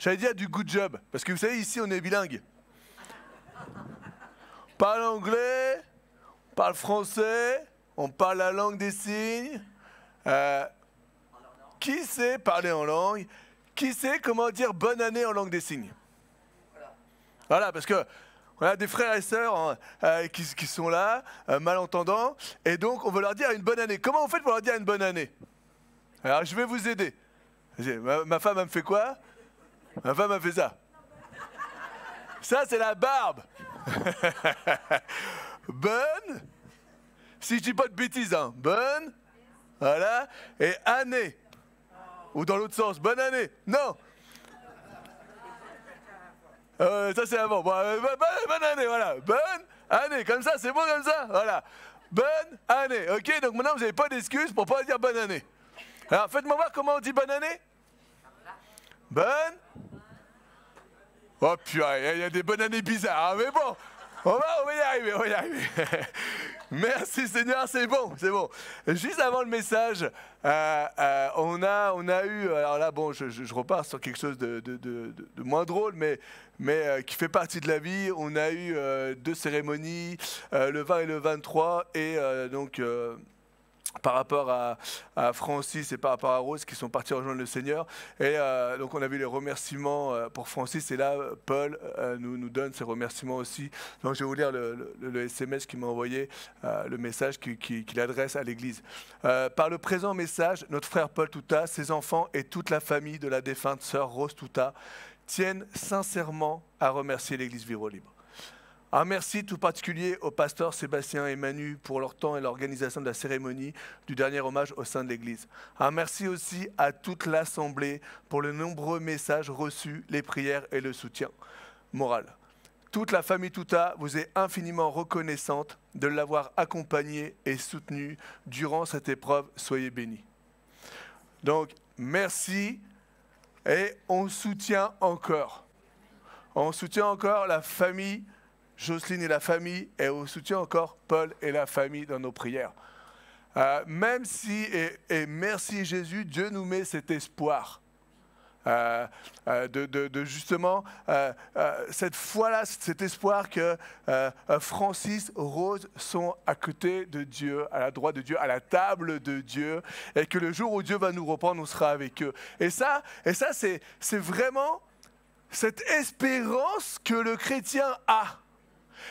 j'allais dire du good job. Parce que vous savez, ici, on est bilingue. On parle anglais, on parle français, on parle la langue des signes. Qui sait parler en langue? Qui sait comment dire bonne année en langue des signes? Voilà, parce que on a des frères et sœurs qui sont là, malentendants, et donc on veut leur dire une bonne année. Comment on fait pour leur dire une bonne année? Alors je vais vous aider. Ma femme, elle me fait quoi? Ma femme, elle fait ça. Ça, c'est la barbe. Bonne, si je dis pas de bêtises, hein, bonne, voilà, et année. Ou dans l'autre sens, bonne année. Non. Ça c'est avant. Bon, bonne année, voilà. Bonne année, comme ça, c'est bon comme ça. Voilà. Bonne année. Ok, donc maintenant vous n'avez pas d'excuses pour ne pas dire bonne année. Alors faites-moi voir comment on dit bonne année. Bonne. Oh purée, il y a des bonnes années bizarres, hein, mais bon. On va y arriver, on va y arriver. Merci Seigneur, c'est bon, c'est bon. Juste avant le message, on a eu, alors là bon, je repars sur quelque chose de moins drôle, mais qui fait partie de la vie. On a eu 2 cérémonies, le 20 et le 23, et donc par rapport à Francis et par rapport à Rose qui sont partis rejoindre le Seigneur. Et donc on a vu les remerciements pour Francis, et là Paul nous donne ses remerciements aussi. Donc je vais vous lire le SMS qu'il m'a envoyé, le message qu'il adresse à l'Église. Par le présent message, notre frère Paul Touta, ses enfants et toute la famille de la défunte sœur Rose Touta tiennent sincèrement à remercier l'Église Vivre Libre. Un merci tout particulier aux pasteurs Sébastien et Manu pour leur temps et l'organisation de la cérémonie du dernier hommage au sein de l'Église. Un merci aussi à toute l'Assemblée pour les nombreux messages reçus, les prières et le soutien moral. Toute la famille Touta vous est infiniment reconnaissante de l'avoir accompagné et soutenu durant cette épreuve. Soyez bénis. Donc, merci, et on soutient encore. On soutient encore la famille Jocelyne et la famille, et on soutient encore Paul et la famille dans nos prières. Même si, et merci Jésus, Dieu nous met cet espoir de justement cette foi-là, cet espoir que Francis, Rose sont à côté de Dieu, à la droite de Dieu, à la table de Dieu, et que le jour où Dieu va nous reprendre, on sera avec eux. Et ça c'est vraiment cette espérance que le chrétien a.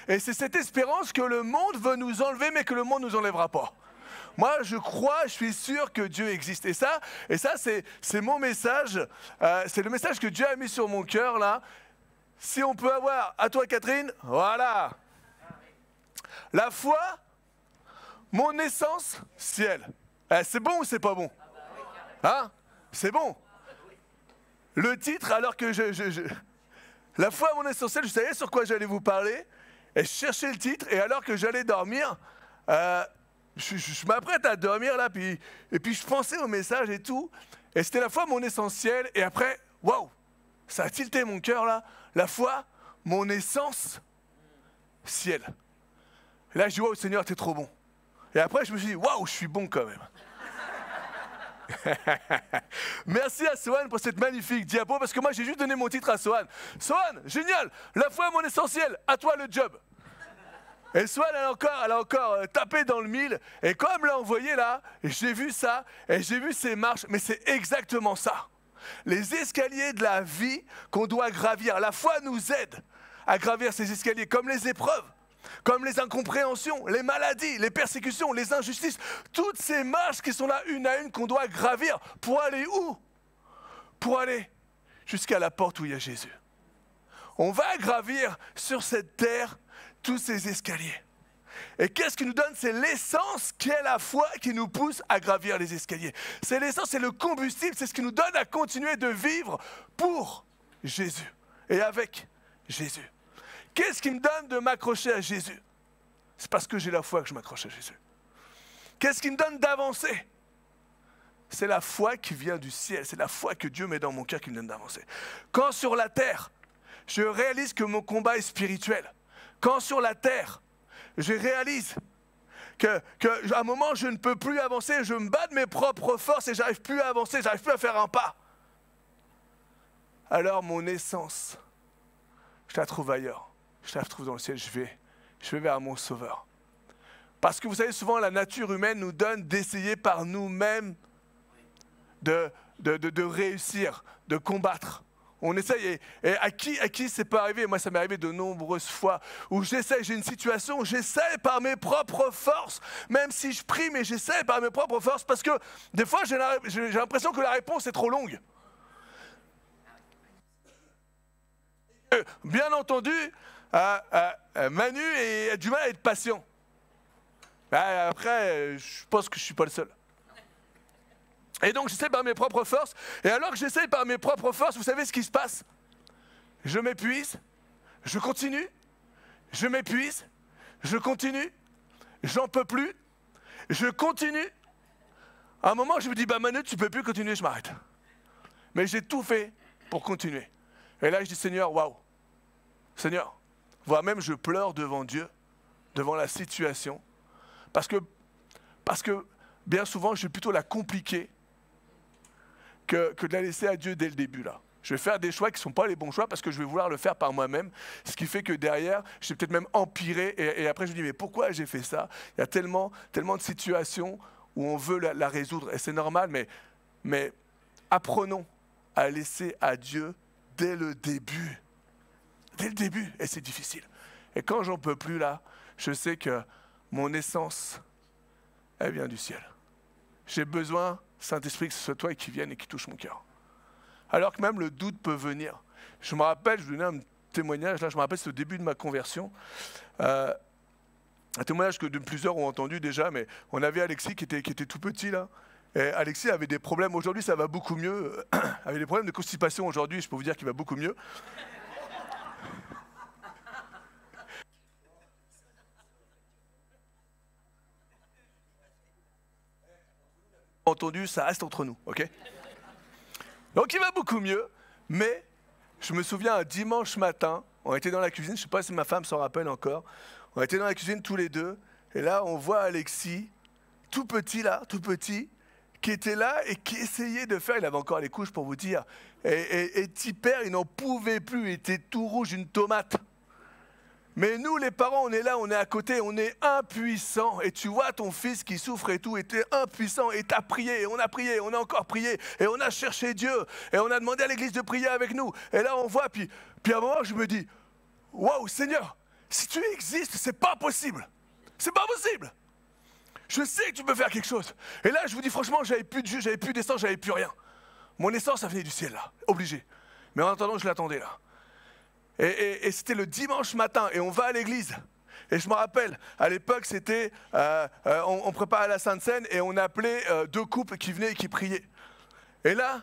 Et c'est cette espérance que le monde veut nous enlever, mais que le monde ne nous enlèvera pas. Moi, je crois, je suis sûr que Dieu existe. Et ça c'est mon message. C'est le message que Dieu a mis sur mon cœur, là. Si on peut avoir, à toi Catherine, voilà. La foi, mon essence, ciel. C'est bon ou c'est pas bon? Hein? C'est bon. Le titre, alors que la foi, mon essentiel, je savais sur quoi j'allais vous parler. Et je cherchais le titre, et alors que j'allais dormir, je m'apprête à dormir là, et puis je pensais au message et tout, et c'était la foi mon essentiel, et après, waouh, ça a tilté mon cœur là, la foi, mon essence, ciel. Et là je dis waouh Seigneur, t'es trop bon. Et après je me suis dit waouh, je suis bon quand même. Merci à Sohan pour cette magnifique diapo, parce que moi j'ai juste donné mon titre à Sohan. Sohan, génial, la foi mon essentiel, à toi le job. Et Sohan elle a encore tapé dans le mille, et quand elle me l'a envoyé là, j'ai vu ça, et j'ai vu ces marches, mais c'est exactement ça. Les escaliers de la vie qu'on doit gravir. La foi nous aide à gravir ces escaliers, comme les épreuves, comme les incompréhensions, les maladies, les persécutions, les injustices, toutes ces marches qui sont là une à une qu'on doit gravir pour aller où? Pour aller jusqu'à la porte où il y a Jésus. On va gravir sur cette terre tous ces escaliers. Et qu'est-ce qui nous donne? C'est l'essence qui est la foi qui nous pousse à gravir les escaliers. C'est l'essence, c'est le combustible, c'est ce qui nous donne à continuer de vivre pour Jésus et avec Jésus. Qu'est-ce qui me donne de m'accrocher à Jésus? C'est parce que j'ai la foi que je m'accroche à Jésus. Qu'est-ce qui me donne d'avancer? C'est la foi qui vient du ciel, c'est la foi que Dieu met dans mon cœur qui me donne d'avancer. Quand sur la terre, je réalise que mon combat est spirituel, quand sur la terre, je réalise qu'à un moment, je ne peux plus avancer, je me bats de mes propres forces et j'arrive plus à avancer, j'arrive plus à faire un pas. alors mon essence, je la trouve ailleurs. Je la trouve dans le ciel, je vais vers mon Sauveur. Parce que vous savez, souvent la nature humaine nous donne d'essayer par nous-mêmes de réussir, de combattre. On essaye, et à qui c'est pas arrivé? Moi, ça m'est arrivé de nombreuses fois, où j'essaye, j'ai une situation, j'essaye par mes propres forces, même si je prie, mais j'essaye par mes propres forces, parce que des fois, j'ai l'impression que la réponse est trop longue. Bien entendu, Manu a du mal à être patient. Après, je pense que je ne suis pas le seul. Et donc, j'essaie par mes propres forces. Et alors que j'essaie par mes propres forces, vous savez ce qui se passe? Je m'épuise, je continue, je m'épuise, je continue, j'en peux plus, je continue. À un moment, je me dis, Manu, tu ne peux plus continuer, je m'arrête. Mais j'ai tout fait pour continuer. Et là, je dis, Seigneur, waouh, Seigneur, voire même je pleure devant Dieu, devant la situation, parce que bien souvent, je vais plutôt la compliquer que de la laisser à Dieu dès le début, là. Je vais faire des choix qui ne sont pas les bons choix parce que je vais vouloir le faire par moi-même, ce qui fait que derrière, j'ai peut-être même empiré, et après je me dis, mais pourquoi j'ai fait ça? Il y a tellement de situations où on veut la résoudre, et c'est normal, mais apprenons à laisser à Dieu dès le début. Dès le début, et c'est difficile. Et quand j'en peux plus là, je sais que mon essence, elle vient du ciel. J'ai besoin, Saint-Esprit, que ce soit toi qui vienne et qui touche mon cœur. Alors que même le doute peut venir. Je me rappelle, je vous donnais un témoignage, là je me rappelle, c'est au début de ma conversion. Un témoignage que plusieurs ont entendu déjà, mais on avait Alexis qui était tout petit là. Et Alexis avait des problèmes, aujourd'hui ça va beaucoup mieux, avait des problèmes de constipation aujourd'hui, je peux vous dire qu'il va beaucoup mieux. Entendu, ça reste entre nous, ok? Donc il va beaucoup mieux, mais je me souviens un dimanche matin, on était dans la cuisine, je ne sais pas si ma femme s'en rappelle encore, on était dans la cuisine tous les deux, et là on voit Alexis, tout petit là, tout petit, qui était là et qui essayait de faire, il avait encore les couches pour vous dire, et petit père, il n'en pouvait plus, il était tout rouge, une tomate. Mais nous, les parents, on est là, on est à côté, on est impuissants. Et tu vois ton fils qui souffre et tout, était impuissant. Et t'as prié, et on a encore prié. Et on a cherché Dieu. Et on a demandé à l'église de prier avec nous. Et là, on voit, puis à un moment, je me dis, waouh, Seigneur, si tu existes, c'est pas possible. C'est pas possible. Je sais que tu peux faire quelque chose. Et là, je vous dis franchement, j'avais plus de jus, j'avais plus d'essence, j'avais plus rien. Mon essence, ça venait du ciel, là, obligé. Mais en attendant, je l'attendais, là. Et c'était le dimanche matin, et on va à l'église. Et je me rappelle, à l'époque, c'était, on préparait la Sainte Seine, et on appelait 2 couples qui venaient et qui priaient. Et là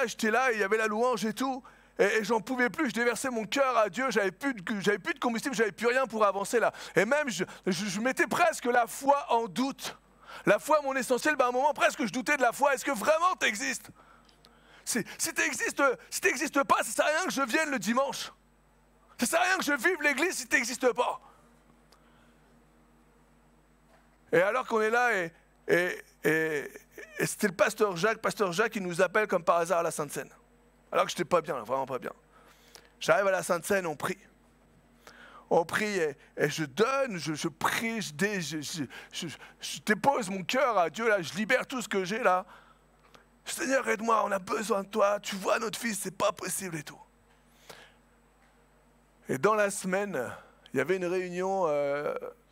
j'étais là, et il y avait la louange et tout, et j'en pouvais plus, je déversais mon cœur à Dieu, j'avais plus de combustible, j'avais plus rien pour avancer là. Et même, je mettais presque la foi en doute. La foi, mon essentiel, à un moment, presque je doutais de la foi. Est-ce que vraiment tu existes? Si tu n'existes pas, ça ne sert à rien que je vienne le dimanche. Ça ne sert à rien que je vive l'église si tu n'existes pas. Et alors qu'on est là, et c'était le pasteur Jacques qui nous appelle comme par hasard à la Sainte Seine. Alors que je n'étais pas bien, vraiment pas bien. J'arrive à la Sainte Seine, on prie. On prie et je donne, je prie, je dépose mon cœur à Dieu, là, je libère tout ce que j'ai là. Seigneur, aide-moi, on a besoin de toi, tu vois notre fils, c'est pas possible et tout. Et dans la semaine, il y avait une réunion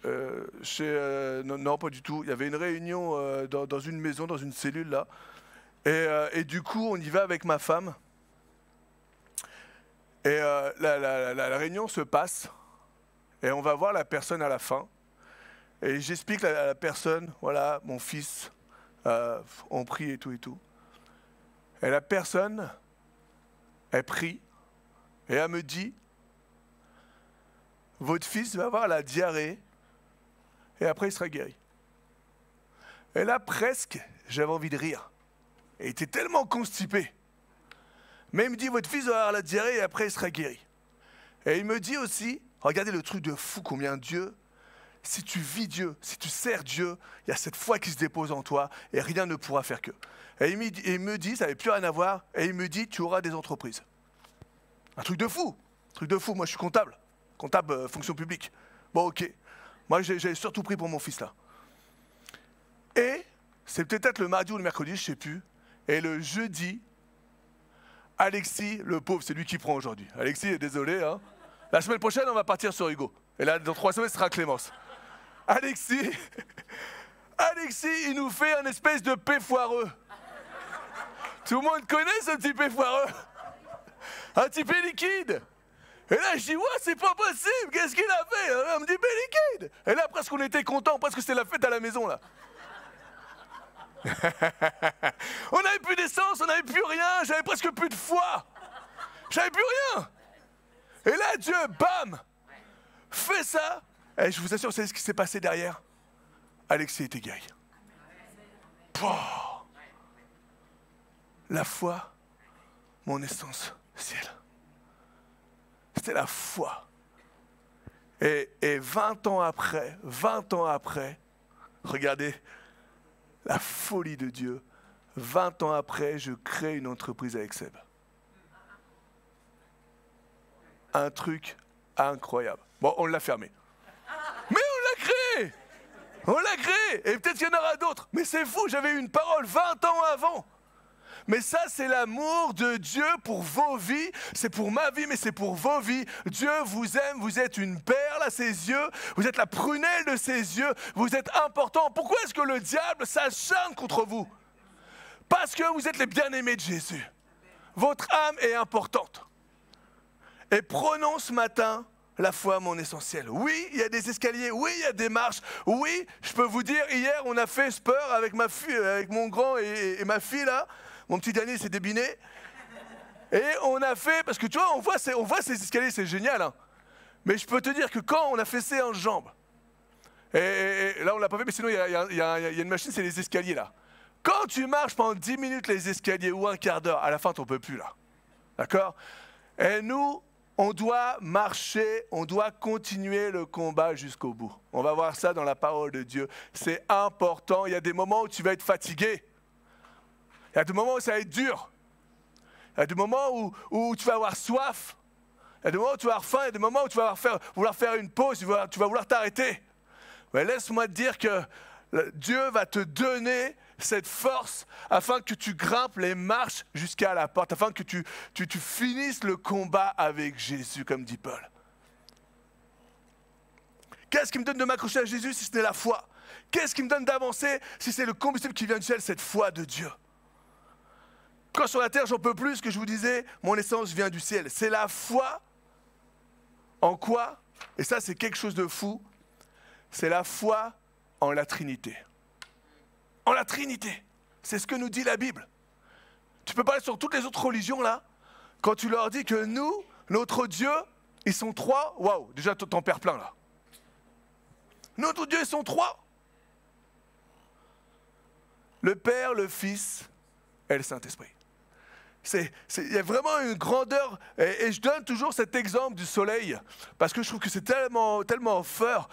non, pas du tout. Il y avait une réunion dans une maison, dans une cellule là. Et du coup, on y va avec ma femme. Et la réunion se passe. Et on va voir la personne à la fin. Et j'explique à la personne, voilà, mon fils, on prie et tout et tout. Et la personne, elle prie. Et elle me dit, votre fils va avoir la diarrhée et après il sera guéri. Et là, presque, j'avais envie de rire. Et il était tellement constipé. Mais il me dit, votre fils va avoir la diarrhée et après il sera guéri. Et il me dit aussi, regardez le truc de fou combien Dieu, si tu vis Dieu, si tu sers Dieu, il y a cette foi qui se dépose en toi et rien ne pourra faire que. Et il me dit, ça n'avait plus rien à voir, et il me dit, tu auras des entreprises. Un truc de fou. Moi je suis comptable. Comptable, fonction publique. Bon, ok. Moi j'ai surtout pris pour mon fils là. Et c'est peut-être le mardi ou le mercredi, je ne sais plus. Et le jeudi, Alexis, le pauvre, c'est lui qui prend aujourd'hui. Alexis, désolé. Hein. La semaine prochaine, on va partir sur Hugo. Et là, dans 3 semaines, ce sera Clémence. Alexis, il nous fait un espèce de pain foireux. Tout le monde connaît ce petit pain foireux. Un petit pain liquide. Et là, je dis, ouais, c'est pas possible. Qu'est-ce qu'il a fait? On me dit, pain liquide. Et là, presque on était contents, presque c'était la fête à la maison, là. On n'avait plus d'essence, on n'avait plus rien, j'avais presque plus de foi. J'avais plus rien. Et là, Dieu, bam, fait ça. Et je vous assure, vous savez ce qui s'est passé derrière? Alexis était guéri. La foi, mon essence, ciel. C'était la foi. Et 20 ans après, regardez, la folie de Dieu. 20 ans après, je crée une entreprise avec Seb. Un truc incroyable. Bon, on l'a fermé. Mais on l'a créé! On l'a créé! Et peut-être qu'il y en aura d'autres. Mais c'est fou, j'avais eu une parole 20 ans avant. Mais ça, c'est l'amour de Dieu pour vos vies. C'est pour ma vie, mais c'est pour vos vies. Dieu vous aime, vous êtes une perle à ses yeux. Vous êtes la prunelle de ses yeux. Vous êtes important. Pourquoi est-ce que le diable s'acharne contre vous? Parce que vous êtes les bien-aimés de Jésus. Votre âme est importante. Et prenons ce matin la foi, mon essentiel. Oui, il y a des escaliers. Oui, il y a des marches. Oui, je peux vous dire, hier, on a fait sport avec ma fille, avec mon grand et ma fille, là. Mon petit dernier s'est débiné. Et on a fait, parce que tu vois, on voit ces escaliers, c'est génial. Hein. Mais je peux te dire que quand on a fait séance jambes, et là on l'a pas fait, mais sinon il y a une machine, c'est les escaliers là. Quand tu marches pendant 10 minutes les escaliers ou un quart d'heure, à la fin tu n'en peux plus là. D'accord? Et nous, on doit marcher, on doit continuer le combat jusqu'au bout. On va voir ça dans la parole de Dieu. C'est important. Il y a des moments où tu vas être fatigué. Il y a des moments où ça va être dur. Il y a des moments où tu vas avoir soif. Il y a des moments où tu vas avoir faim. Il y a des moments où tu vas vouloir faire une pause. Tu vas vouloir t'arrêter. Mais laisse-moi te dire que Dieu va te donner cette force afin que tu grimpes les marches jusqu'à la porte, afin que tu finisses le combat avec Jésus, comme dit Paul. Qu'est-ce qui me donne de m'accrocher à Jésus si ce n'est la foi? Qu'est-ce qui me donne d'avancer si c'est le combustible qui vient du ciel, cette foi de Dieu? Quand sur la terre, j'en peux plus, que je vous disais, mon essence vient du ciel. C'est la foi en quoi? Et ça, c'est quelque chose de fou. C'est la foi en la Trinité. En la Trinité. C'est ce que nous dit la Bible. Tu peux parler sur toutes les autres religions, là. Quand tu leur dis que nous, notre Dieu, ils sont 3, waouh, déjà t'en perds plein, là. Notre Dieu, ils sont 3. Le Père, le Fils et le Saint-Esprit. Il y a vraiment une grandeur, et je donne toujours cet exemple du soleil, parce que je trouve que c'est tellement fort.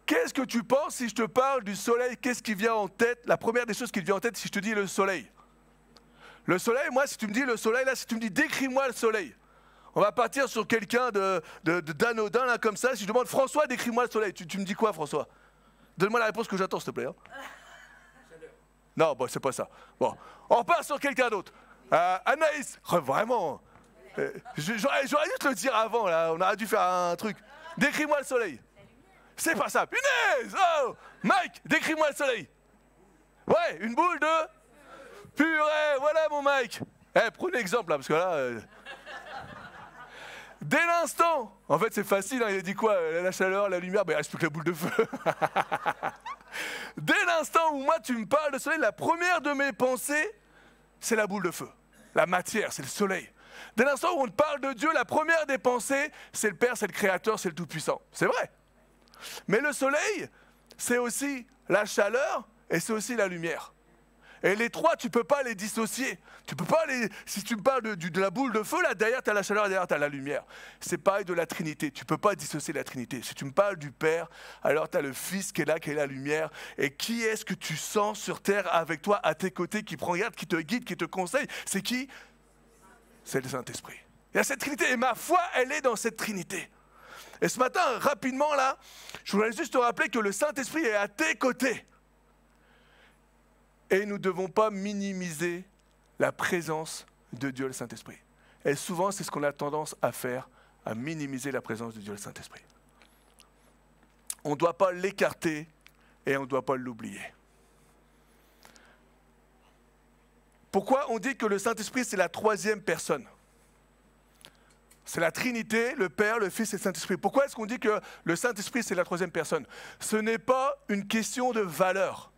Qu'est-ce que tu penses si je te parle du soleil? Qu'est-ce qui vient en tête? La première des choses qui te vient en tête si je te dis le soleil. Le soleil, moi, si tu me dis le soleil, là, si tu me dis décris-moi le soleil. On va partir sur quelqu'un d'anodin, là, comme ça. Si je demande François, décris-moi le soleil. Tu me dis quoi, François? Donne-moi la réponse que j'attends, s'il te plaît. Hein. Non, bon, c'est pas ça. Bon, on repart sur quelqu'un d'autre. Anaïs, vraiment. J'aurais dû te le dire avant, là. On aurait dû faire un truc. Décris-moi le soleil. C'est pas ça. Punaise! Oh! Mike, décris-moi le soleil. Ouais, une boule de... Purée, voilà mon Mike. Prenez l'exemple là, parce que là... Dès l'instant, en fait c'est facile, hein, il a dit quoi? La chaleur, la lumière, il reste plus que la boule de feu. Dès l'instant où moi tu me parles de soleil, la première de mes pensées, c'est la boule de feu. La matière, c'est le soleil. Dès l'instant où on te parle de Dieu, la première des pensées, c'est le Père, c'est le Créateur, c'est le Tout-Puissant. C'est vrai. Mais le soleil, c'est aussi la chaleur et c'est aussi la lumière. Et les trois, tu ne peux pas les dissocier. Tu peux pas si tu me parles de la boule de feu, là, derrière tu as la chaleur et derrière tu as la lumière. C'est pareil de la Trinité. Tu ne peux pas dissocier la Trinité. Si tu me parles du Père, alors tu as le Fils qui est là, qui est la lumière. Et qui est-ce que tu sens sur terre avec toi, à tes côtés, qui prend garde, qui te guide, qui te conseille? C'est qui? C'est le Saint-Esprit. Il y a cette Trinité et ma foi, elle est dans cette Trinité. Et ce matin, rapidement là, je voudrais juste te rappeler que le Saint-Esprit est à tes côtés. Et nous ne devons pas minimiser la présence de Dieu, le Saint-Esprit. Et souvent, c'est ce qu'on a tendance à faire, à minimiser la présence de Dieu, le Saint-Esprit. On ne doit pas l'écarter et on ne doit pas l'oublier. Pourquoi on dit que le Saint-Esprit, c'est la troisième personne? C'est la Trinité, le Père, le Fils et le Saint-Esprit. Pourquoi est-ce qu'on dit que le Saint-Esprit, c'est la troisième personne? Ce n'est pas une question de valeur.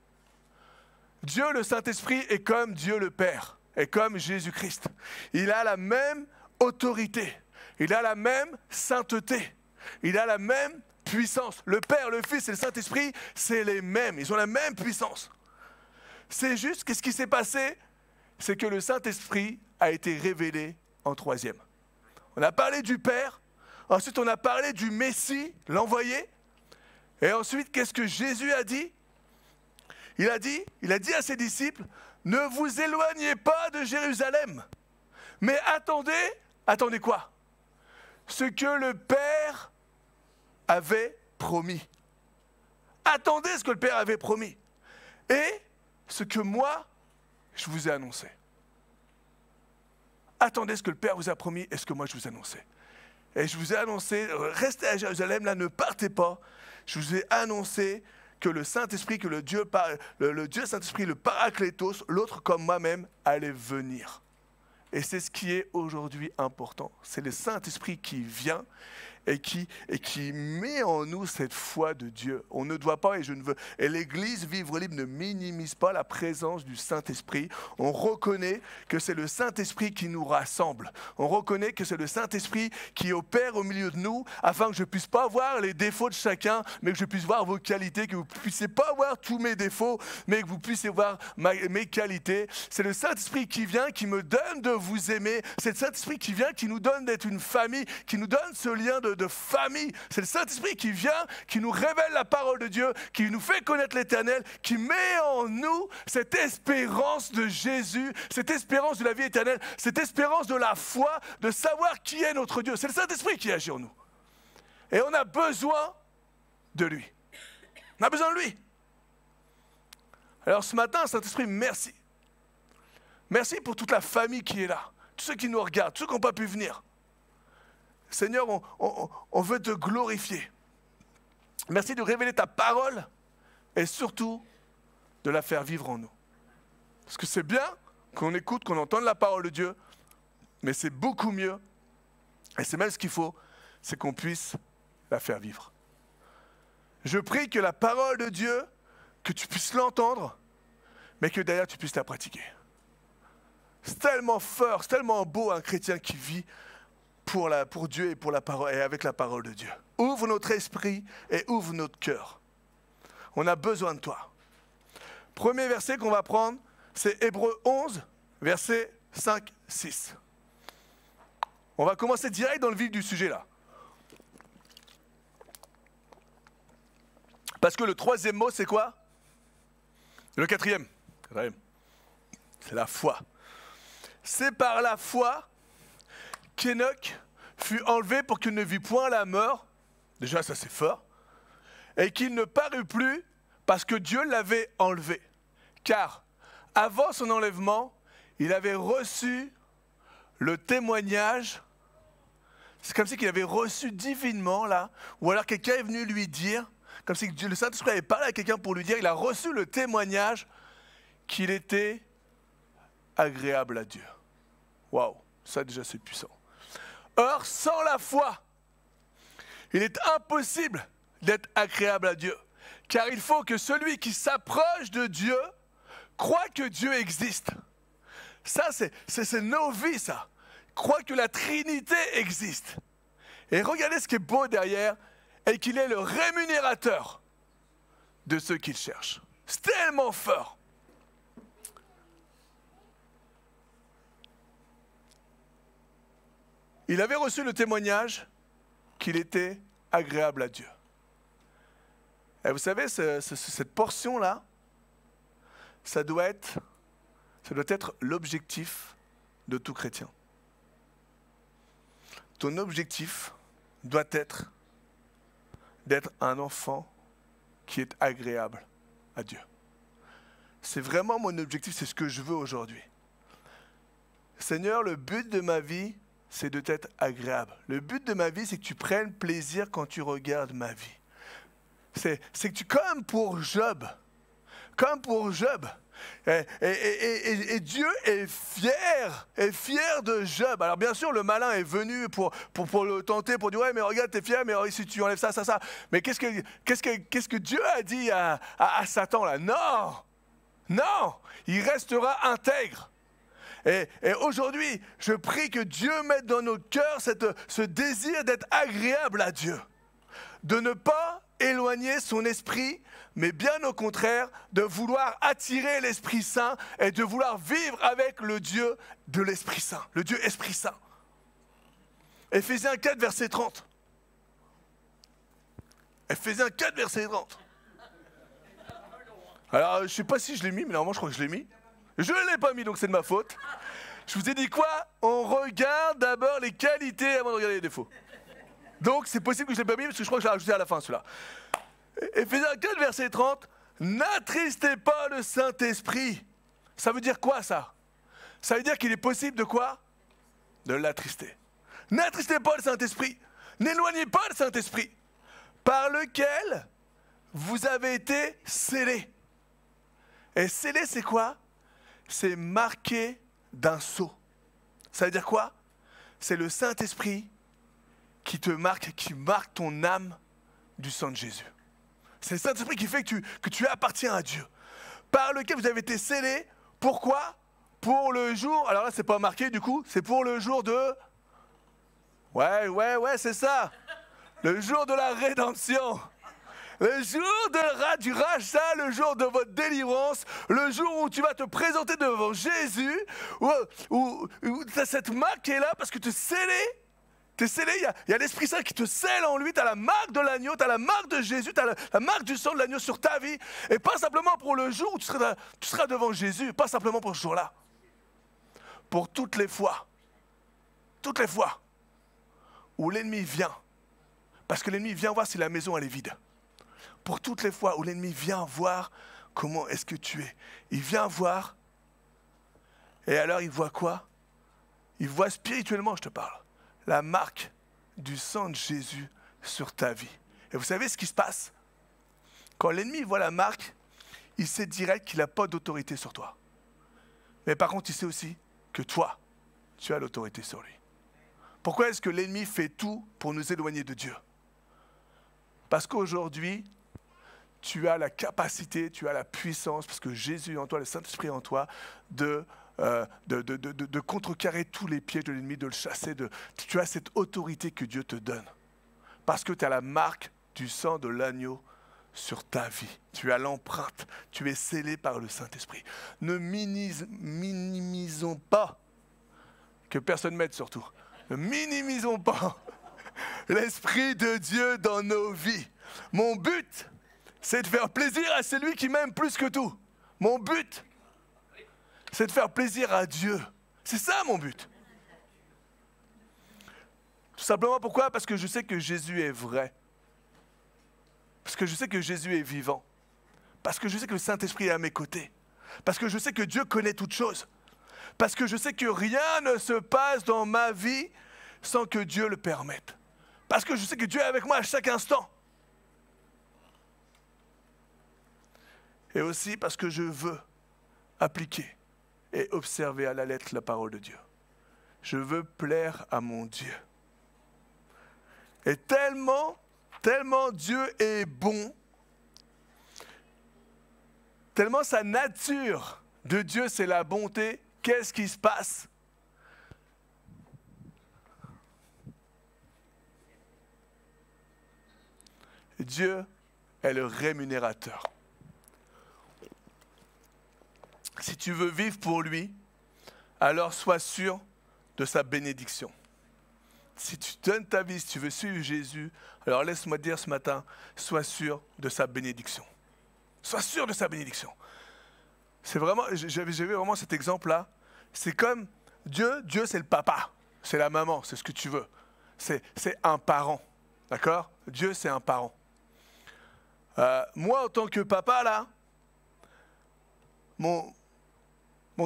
Dieu, le Saint-Esprit, est comme Dieu le Père, est comme Jésus-Christ. Il a la même autorité, il a la même sainteté, il a la même puissance. Le Père, le Fils et le Saint-Esprit, c'est les mêmes, ils ont la même puissance. C'est juste, qu'est-ce qui s'est passé? C'est que le Saint-Esprit a été révélé en troisième. On a parlé du Père, ensuite on a parlé du Messie, l'envoyé, et ensuite qu'est-ce que Jésus a dit? Il a dit à ses disciples, ne vous éloignez pas de Jérusalem, mais attendez quoi? Ce que le Père avait promis. Attendez ce que le Père avait promis. Et ce que moi, je vous ai annoncé. Attendez ce que le Père vous a promis et ce que moi je vous ai annoncé. Et je vous ai annoncé, restez à Jérusalem, là, ne partez pas. Je vous ai annoncé que le Saint-Esprit, que le Dieu Saint-Esprit, le Paraclétos, l'autre comme moi-même, allait venir. Et c'est ce qui est aujourd'hui important. C'est le Saint-Esprit qui vient et qui met en nous cette foi de Dieu. On ne doit pas, et l'Église Vivre Libre ne minimise pas la présence du Saint-Esprit. On reconnaît que c'est le Saint-Esprit qui nous rassemble. On reconnaît que c'est le Saint-Esprit qui opère au milieu de nous afin que je ne puisse pas voir les défauts de chacun, mais que je puisse voir vos qualités, que vous ne puissiez pas voir tous mes défauts, mais que vous puissiez voir mes qualités. C'est le Saint-Esprit qui vient, qui me donne de vous aimer. C'est le Saint-Esprit qui vient, qui nous donne d'être une famille, qui nous donne ce lien de famille. C'est le Saint-Esprit qui vient, qui nous révèle la parole de Dieu, qui nous fait connaître l'Éternel, qui met en nous cette espérance de Jésus, cette espérance de la vie éternelle, cette espérance de la foi, de savoir qui est notre Dieu. C'est le Saint-Esprit qui agit en nous. Et on a besoin de lui. On a besoin de lui. Alors ce matin, Saint-Esprit, merci. Merci pour toute la famille qui est là, tous ceux qui nous regardent, tous ceux qui n'ont pas pu venir. Seigneur, on veut te glorifier. Merci de révéler ta parole et surtout de la faire vivre en nous. Parce que c'est bien qu'on écoute, qu'on entende la parole de Dieu, mais c'est beaucoup mieux, et c'est même ce qu'il faut, c'est qu'on puisse la faire vivre. Je prie que la parole de Dieu, que tu puisses l'entendre, mais que derrière tu puisses la pratiquer. C'est tellement fort, c'est tellement beau un chrétien qui vit pour Dieu et pour la parole et avec la parole de Dieu. Ouvre notre esprit et ouvre notre cœur. On a besoin de toi. Premier verset qu'on va prendre, c'est Hébreux 11, versets 5-6. On va commencer direct dans le vif du sujet là. Parce que le troisième mot, c'est quoi? Le quatrième. C'est la foi. C'est par la foi qu'Enoch fut enlevé pour qu'il ne vit point la mort. Déjà, ça c'est fort. Et qu'il ne parut plus parce que Dieu l'avait enlevé. Car avant son enlèvement, il avait reçu le témoignage. C'est comme si qu'il avait reçu divinement là. Ou alors quelqu'un est venu lui dire, comme si le Saint-Esprit avait parlé à quelqu'un pour lui dire, il a reçu le témoignage qu'il était agréable à Dieu. Waouh, ça déjà c'est puissant. Or, sans la foi, il est impossible d'être agréable à Dieu. Car il faut que celui qui s'approche de Dieu croit que Dieu existe. Ça, c'est nos vies, ça. Croit que la Trinité existe. Et regardez ce qui est beau derrière, et qu'il est le rémunérateur de ceux qu'il cherche. C'est tellement fort. Il avait reçu le témoignage qu'il était agréable à Dieu. Et vous savez, cette portion-là, ça doit être l'objectif de tout chrétien. ton objectif doit être d'être un enfant qui est agréable à Dieu. C'est vraiment mon objectif, c'est ce que je veux aujourd'hui. Seigneur, le but de ma vie, c'est de t'être agréable. Le but de ma vie, c'est que tu prennes plaisir quand tu regardes ma vie. C'est que tu, comme pour Job, et Dieu est fier de Job. Alors bien sûr, le malin est venu pour le tenter, pour dire, ouais, mais regarde, t'es fier, mais si tu enlèves ça. Mais qu'est-ce que Dieu a dit à Satan là? Non, il restera intègre. Et aujourd'hui, je prie que Dieu mette dans notre cœurs ce désir d'être agréable à Dieu. De ne pas éloigner son esprit, mais bien au contraire, de vouloir attirer l'Esprit Saint et de vouloir vivre avec le Dieu de l'Esprit Saint, le Dieu Esprit Saint. Éphésiens 4, verset 30. Éphésiens 4, verset 30. Alors, je ne sais pas si je l'ai mis, mais normalement, je crois que je l'ai mis. Je ne l'ai pas mis, donc c'est de ma faute. Je vous ai dit quoi? On regarde d'abord les qualités avant de regarder les défauts. Donc, c'est possible que je ne l'ai pas mis, parce que je crois que je l'ai rajouté à la fin, celui-là. Éphésiens 4, verset 30. N'attristez pas le Saint-Esprit. Ça veut dire quoi, ça? Ça veut dire qu'il est possible de quoi? De l'attrister. N'attristez pas le Saint-Esprit. N'éloignez pas le Saint-Esprit. Par lequel vous avez été scellés. Et scellé, c'est quoi? C'est marqué d'un sceau. Ça veut dire quoi? C'est le Saint-Esprit qui te marque, qui marque ton âme du sang de Jésus. C'est le Saint-Esprit qui fait que tu appartiens à Dieu. Par lequel vous avez été scellés. Pourquoi? Pour le jour, alors là c'est pas marqué du coup, c'est pour le jour de... Ouais, c'est ça. Le jour de la rédemption. Le jour du rachat, le jour de votre délivrance, le jour où tu vas te présenter devant Jésus, où tu as cette marque qui est là parce que tu es scellé. Tu es scellé, il y a l'Esprit Saint qui te scelle en lui, tu as la marque de l'agneau, tu as la marque de Jésus, tu as la marque du sang de l'agneau sur ta vie. Et pas simplement pour le jour où tu seras devant Jésus, pas simplement pour ce jour-là. Pour toutes les fois où l'ennemi vient, parce que l'ennemi vient voir si la maison elle est vide. Pour toutes les fois où l'ennemi vient voir comment est-ce que tu es. Il vient voir, et alors il voit quoi? Il voit spirituellement, je te parle, la marque du sang de Jésus sur ta vie. Et vous savez ce qui se passe? Quand l'ennemi voit la marque, il sait direct qu'il n'a pas d'autorité sur toi. Mais par contre, il sait aussi que toi, tu as l'autorité sur lui. Pourquoi est-ce que l'ennemi fait tout pour nous éloigner de Dieu? Parce qu'aujourd'hui, tu as la capacité, tu as la puissance, parce que Jésus est en toi, le Saint-Esprit est en toi, de contrecarrer tous les pièges de l'ennemi, de le chasser. Tu as cette autorité que Dieu te donne. Parce que tu as la marque du sang de l'agneau sur ta vie. Tu as l'empreinte, tu es scellé par le Saint-Esprit. Ne minimisons pas, que personne m'aide surtout, ne minimisons pas l'Esprit de Dieu dans nos vies. Mon but, c'est de faire plaisir à celui qui m'aime plus que tout. Mon but, c'est de faire plaisir à Dieu. C'est ça mon but. Tout simplement pourquoi? Parce que je sais que Jésus est vrai. Parce que je sais que Jésus est vivant. Parce que je sais que le Saint-Esprit est à mes côtés. Parce que je sais que Dieu connaît toutes choses. Parce que je sais que rien ne se passe dans ma vie sans que Dieu le permette. Parce que je sais que Dieu est avec moi à chaque instant. Et aussi parce que je veux appliquer et observer à la lettre la parole de Dieu. Je veux plaire à mon Dieu. Et tellement Dieu est bon, tellement sa nature de Dieu c'est la bonté, qu'est-ce qui se passe? Dieu est le rémunérateur. Si tu veux vivre pour lui, alors sois sûr de sa bénédiction. Si tu donnes ta vie, si tu veux suivre Jésus, alors laisse-moi dire ce matin, sois sûr de sa bénédiction. Sois sûr de sa bénédiction. C'est vraiment, j'ai vu vraiment cet exemple-là. C'est comme Dieu c'est le papa, c'est la maman, c'est ce que tu veux. c'est un parent. D'accord? Dieu, c'est un parent. Moi, en tant que papa, là, mon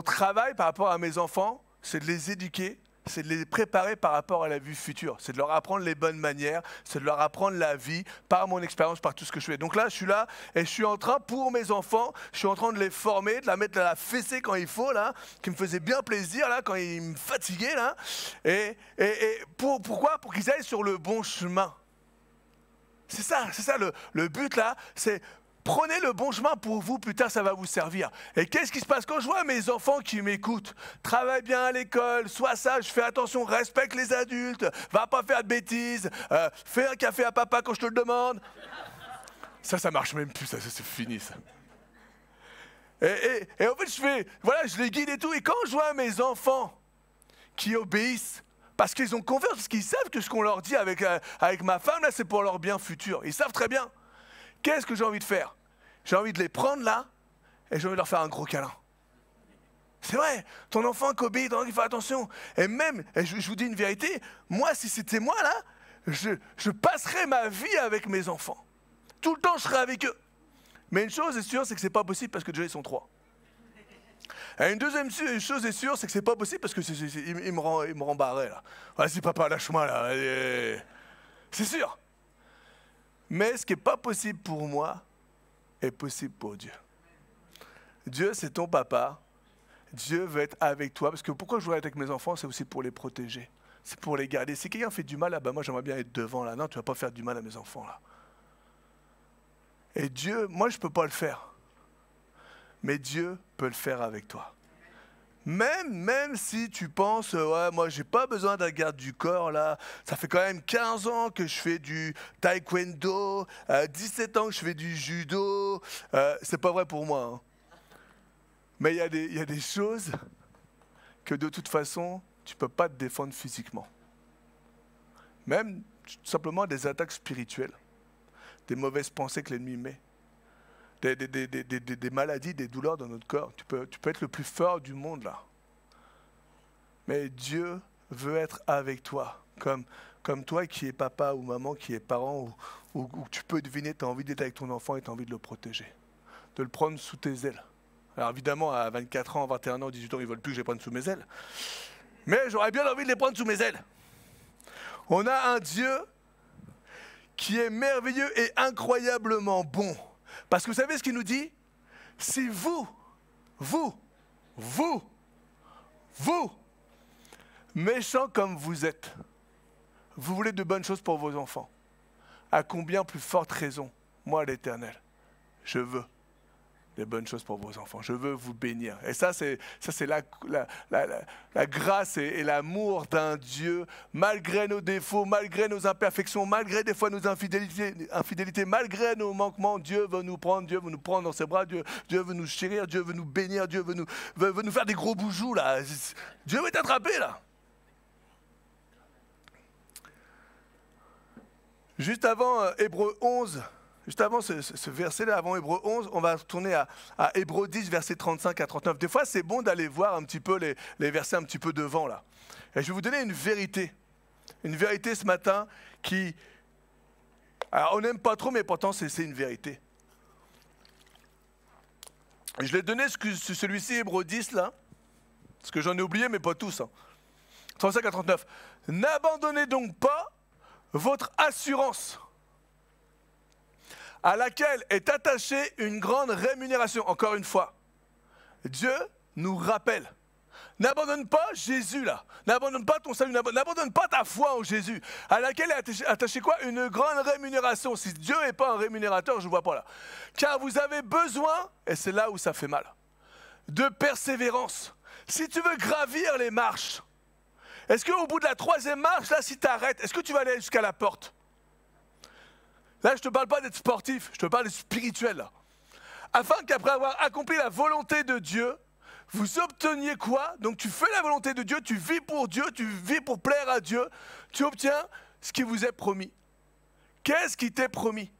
travail par rapport à mes enfants, c'est de les éduquer, c'est de les préparer par rapport à la vie future. C'est de leur apprendre les bonnes manières, c'est de leur apprendre la vie par mon expérience, par tout ce que je fais. Donc là, je suis là et je suis en train, pour mes enfants, je suis en train de les former, de la mettre à la fessée quand il faut, là, qui me faisait bien plaisir, là, quand ils me fatiguaient, là. Et pourquoi? Pour qu'ils aillent sur le bon chemin. C'est ça le but, là, c'est... Prenez le bon chemin pour vous, plus tard ça va vous servir. Et qu'est-ce qui se passe quand je vois mes enfants qui m'écoutent? Travaille bien à l'école, sois sage, fais attention, respecte les adultes, va pas faire de bêtises, fais un café à papa quand je te le demande. Ça marche même plus, ça c'est fini ça. Et en fait je les guide et tout, et quand je vois mes enfants qui obéissent, parce qu'ils ont confiance, parce qu'ils savent que ce qu'on leur dit avec ma femme, là, c'est pour leur bien futur. Ils savent très bien. Qu'est-ce que j'ai envie de faire? J'ai envie de les prendre là et j'ai envie de leur faire un gros câlin. C'est vrai, ton enfant Kobe, il fait attention. Et même, je vous dis une vérité, moi, si c'était moi là, je passerais ma vie avec mes enfants. Tout le temps, je serais avec eux. Mais une chose est sûre, c'est que c'est pas possible parce que déjà ils sont 3. Et une deuxième chose est sûre, c'est que c'est pas possible parce que il me rend barré là. Vas-y papa, lâche-moi là. C'est sûr. Mais ce qui n'est pas possible pour moi est possible pour Dieu. Dieu, c'est ton papa. Dieu veut être avec toi. Parce que pourquoi je veux être avec mes enfants, c'est aussi pour les protéger. C'est pour les garder. Si quelqu'un fait du mal, là, moi j'aimerais bien être devant. Là. Non, tu ne vas pas faire du mal à mes enfants. Là. Et Dieu, moi je ne peux pas le faire. Mais Dieu peut le faire avec toi. Même si tu penses, ouais, moi j'ai pas besoin d'un garde du corps là, ça fait quand même 15 ans que je fais du taekwondo, 17 ans que je fais du judo, c'est pas vrai pour moi. Hein. Mais il y a des choses que de toute façon, tu peux pas te défendre physiquement. Même tout simplement des attaques spirituelles, des mauvaises pensées que l'ennemi met. Des maladies, des douleurs dans notre corps. Tu peux être le plus fort du monde là. Mais Dieu veut être avec toi. Comme toi qui es papa ou maman, qui est parent, ou tu peux deviner, tu as envie d'être avec ton enfant et tu as envie de le protéger. De le prendre sous tes ailes. Alors évidemment, à 24 ans, 21 ans, 18 ans, ils ne veulent plus que je les prenne sous mes ailes. Mais j'aurais bien envie de les prendre sous mes ailes. On a un Dieu qui est merveilleux et incroyablement bon. Parce que vous savez ce qu'il nous dit? Si vous, méchants comme vous êtes, vous voulez de bonnes choses pour vos enfants, à combien plus forte raison, moi l'Éternel, je veux des bonnes choses pour vos enfants. Je veux vous bénir. Et ça, c'est la grâce et l'amour d'un Dieu, malgré nos défauts, malgré nos imperfections, malgré des fois nos infidélités, malgré nos manquements. Dieu veut nous prendre dans ses bras. Dieu veut nous chérir, Dieu veut nous bénir, Dieu veut nous faire des gros boujous là. Dieu veut t'attraper là. Juste avant Hébreux 11. Juste avant ce verset-là, avant Hébreux 11, on va retourner à Hébreux 10, versets 35 à 39. Des fois, c'est bon d'aller voir un petit peu les versets un petit peu devant, là. Et je vais vous donner une vérité ce matin qui... Alors, on n'aime pas trop, mais pourtant, c'est une vérité. Et je l'ai donné, celui-ci, Hébreux 10, là, parce que j'en ai oublié, mais pas tous. Hein. 35 à 39. N'abandonnez donc pas votre assurance, à laquelle est attachée une grande rémunération. Encore une fois, Dieu nous rappelle. N'abandonne pas Jésus là. N'abandonne pas ton salut. N'abandonne pas ta foi en Jésus. À laquelle est attachée quoi? Une grande rémunération. Si Dieu n'est pas un rémunérateur, je ne vois pas là. Car vous avez besoin, et c'est là où ça fait mal, de persévérance. Si tu veux gravir les marches, est-ce qu'au bout de la 3e marche, là, si tu arrêtes, est-ce que tu vas aller jusqu'à la porte? Là, je ne te parle pas d'être sportif, je te parle de spirituel. Là. Afin qu'après avoir accompli la volonté de Dieu, vous obteniez quoi? Donc tu fais la volonté de Dieu, tu vis pour Dieu, tu vis pour plaire à Dieu, tu obtiens ce qui vous est promis. Qu'est-ce qui t'est promis?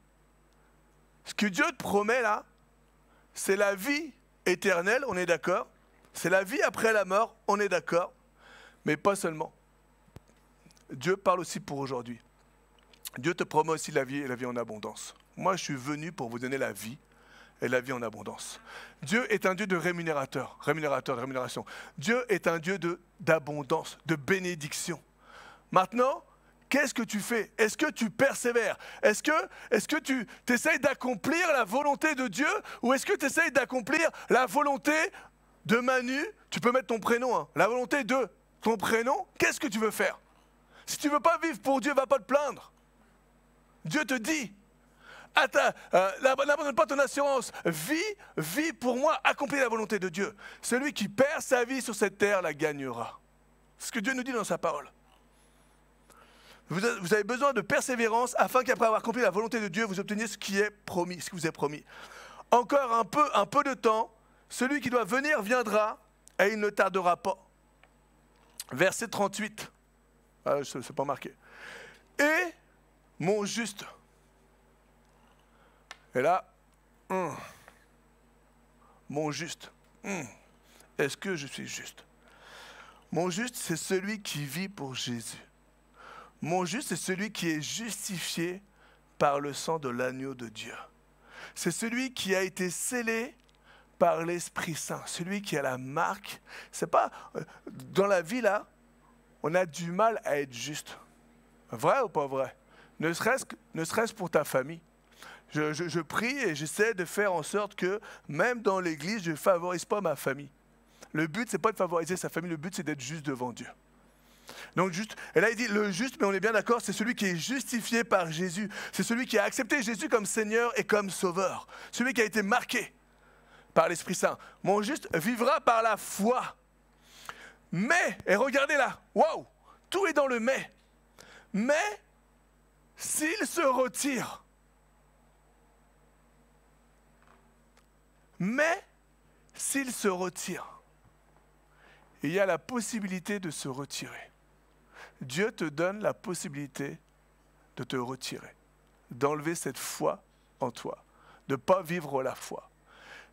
Ce que Dieu te promet là, c'est la vie éternelle, on est d'accord? C'est la vie après la mort, on est d'accord? Mais pas seulement. Dieu parle aussi pour aujourd'hui. Dieu te promet aussi la vie et la vie en abondance. Moi, je suis venu pour vous donner la vie et la vie en abondance. Dieu est un Dieu de rémunérateur, de rémunération. Dieu est un Dieu d'abondance, de bénédiction. Maintenant, qu'est-ce que tu fais? Est-ce que tu persévères? Est-ce que tu essayes d'accomplir la volonté de Dieu ou est-ce que tu essayes d'accomplir la volonté de Manu? Tu peux mettre ton prénom, hein. La volonté de ton prénom, qu'est-ce que tu veux faire? Si tu ne veux pas vivre pour Dieu, ne va pas te plaindre. Dieu te dit, n'abandonne pas ton assurance, vis pour moi, accomplis la volonté de Dieu. Celui qui perd sa vie sur cette terre la gagnera. C'est ce que Dieu nous dit dans sa parole. Vous avez besoin de persévérance afin qu'après avoir accompli la volonté de Dieu, vous obteniez ce qui est promis, ce qui vous est promis. Encore un peu de temps, celui qui doit venir viendra et il ne tardera pas. Verset 38. Ah, ce n'est pas marqué. Et mon juste. Et là, mon juste. Est-ce que je suis juste? Mon juste, c'est celui qui vit pour Jésus. Mon juste, c'est celui qui est justifié par le sang de l'agneau de Dieu. C'est celui qui a été scellé par l'Esprit Saint, celui qui a la marque. C'est pas dans la vie là, on a du mal à être juste. Vrai ou pas vrai? Ne serait-ce pour ta famille. Je prie et j'essaie de faire en sorte que même dans l'église, je ne favorise pas ma famille. Le but, ce n'est pas de favoriser sa famille, le but, c'est d'être juste devant Dieu. Donc juste, et là il dit le juste, mais on est bien d'accord, c'est celui qui est justifié par Jésus. C'est celui qui a accepté Jésus comme Seigneur et comme Sauveur. Celui qui a été marqué par l'Esprit Saint. Mon juste vivra par la foi. Mais, et regardez là, waouh, tout est dans le mais. Mais, s'il se retire, il y a la possibilité de se retirer. Dieu te donne la possibilité de te retirer, d'enlever cette foi en toi, de ne pas vivre la foi.